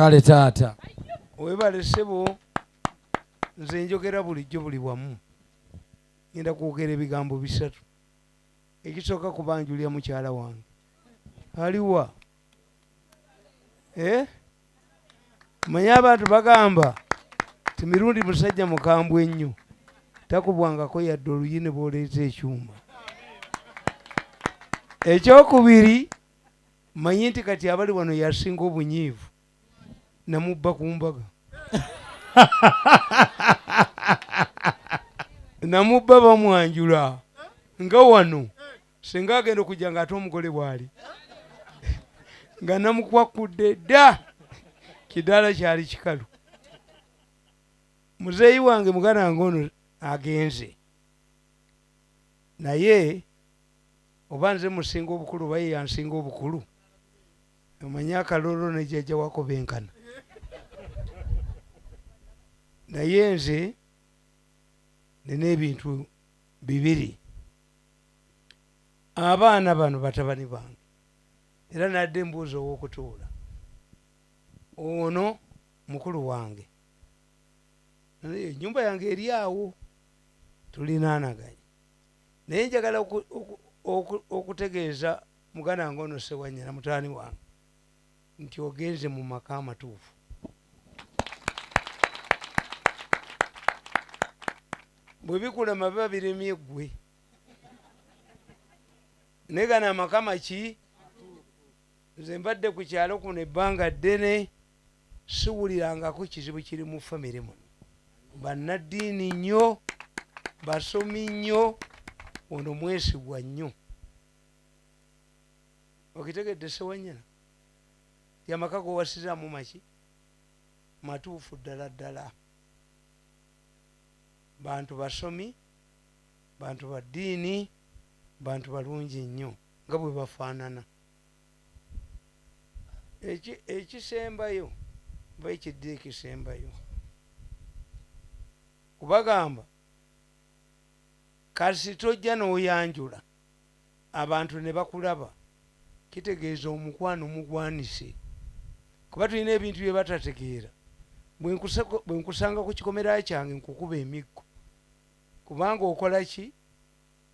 Kale taata webale ssebo, nze njogera bulijjo buli wamu. Ngenda kwogera ebigambo bisatu. Ekisooka kubanjulira mukyala wange aliwa manye abantu bagamba ti mirundi musajja mukambwe ennyo takubwangako yadde oluyine bw'oleeta ekyuma. Ekyokubiri manye nti kati abali wano yasinga obunyiivu namubba ku mbaga namubba bamwanjula nga wano singa agenda okujja nga ate omugole bwali nga namukwakudde dda kidaala kyali kikalu. Muzeeyi wange muganda wange ono agenze naye oba nze musinga obukulu oba ye yansinga obukulu omanye akalolo ne jjajja wako benkana. Naye nze nina ebintu bibiri. Abaana bano batabani bange era nadde mbuuza ow'okutuula. Ono mukulu wange, ennyumba yange eri awo tulinaanaganye, naye njagala okutegeeza muganda wange ono Ssewanyana mutaani wange nti ogenze mu maka amatuufu. Bwe bikulema biba biremye ggwe. Naye gano amaka maki? Nze mbadde ku kyalo kuno ebbanga ddene siwulirangako kizibu kiri mu famire muno. Bannaddiini nnyo, basomi nnyo, ono mwesigwa nnyo. Okitegedde Ssewanyana? Ti amaka g'owasizaamu maki? Matuufu ddala ddala. Bantu basomi, bantu ba ddiini, bantu balungi nnyo nga bwe bafaanana. Ekisembayo oba ekidde ekisembayo kubagamba kasi tojja n'oyanjula abantu ne bakulaba, kitegeeza omukwano mugwanise, kuba tulina ebintu bye batategeera. Bwe nkusanga ku kikomera kyange nkukuba emiggo kubanga okola ki?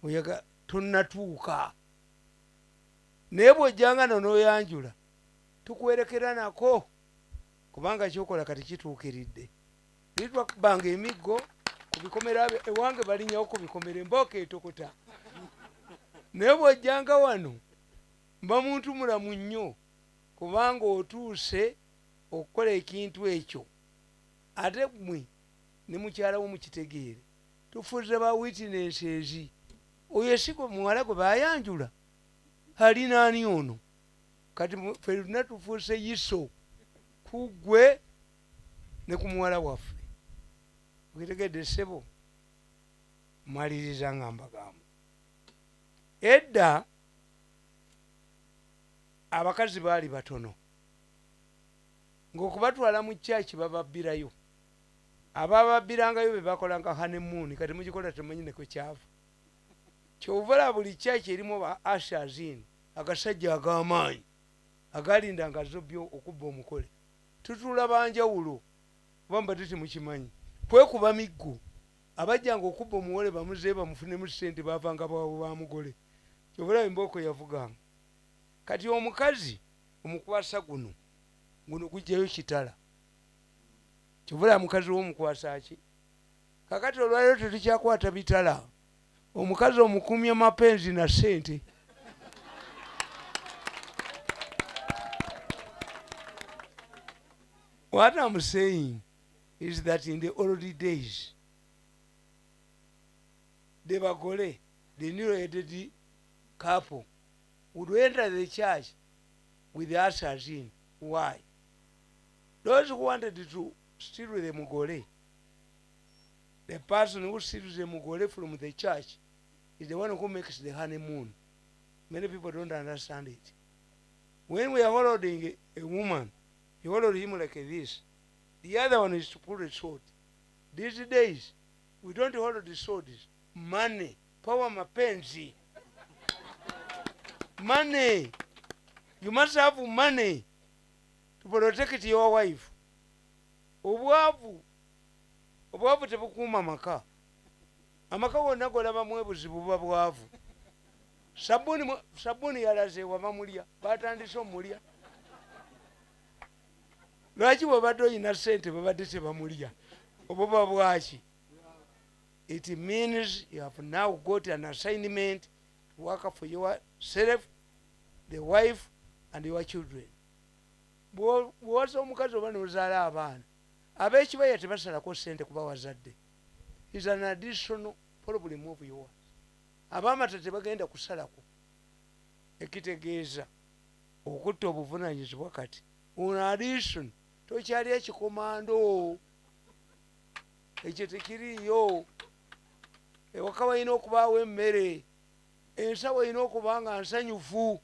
Oyaga tonnatuuka. Naye bw'ojjanga n'oyanjula tukwerekera nako kubanga kyokola kati kituukiridde. Litwakubanga emiggo ku bikomera ewange balinyawo ku bikomera embooka etokota. Naye bw'ojjanga wano mba muntu mulamu nnyo kubanga otuuse okukola ekintu ekyo. Ate mmwe ne mukyala wo mukitegeere tufuze ba witnesses. Oyo esigo muwala gwe bayanjula ali naani ono? Kati ffenna tufuuse yiso ku ggwe ne ku muwala waffe. Okitegedde ssebo? Maliriza nga mbagamba. Edda abakazi baali batono ng'okubatwala mu kyaki bababbirayo. Abababbirangayo be bakolanga honeymoon, kati mugikola temanyi ne kwe kyava. Kyovula buli kyaki erimu ba ushers in, agasajja ag'amaanyi agalindanga zobyo okubba omukole. Tutuula banjawulo kuba mbadde temukimanyi. Kwekuba miggo abajjanga okubba omuwole bamuzeeye bamufunemu ssente baavanga bwawe bamugole. Kyovula embooko yavuganga. Kati omukazi omukwasa guno gujjayo kitala. Kyovula mukazi w'omukwasa ki? Kakati olwaliro tetukyakwata bitala. Omukazi omukumya mapenzi na ssente. What I'm saying is that in the old days, the bagole, the new-wedded couple, would enter the church with the ushers in. Why? Those who wanted to steal the mugole, the person who steals the mugole from the church is the one who makes the honeymoon. Many people don't understand it. When we are holding a woman, you hold him like this. The other one is to pull a sword. These days, we don't hold the swords. Money, power, mapenzi. Money. You must have money to protect your wife. Obwavu tebukuma amaka. Amaka wonna golaba buzibu buba bwavu. Sabuni yalaze wabamulya batandise omulya. Lwaki bw'obadde olina ssente babadde tebamulya obuba bwaki? It means you have now got an assignment to work for yourself, the wife and your children. Bw'oza omukazi oba n'ozaala abaana ab'ekibaya tebasalako ssente kuba wazadde. Is an additional problem of yours. Abaamata tebagenda kusalako. Ekitegeeza okutta obuvunaanyizibwa kati on addition tokyali ekikomando. Ekyo tekiriiyo. Ewaka walina okubaawo emmere, ensawo erina okuba nga nsanyufu.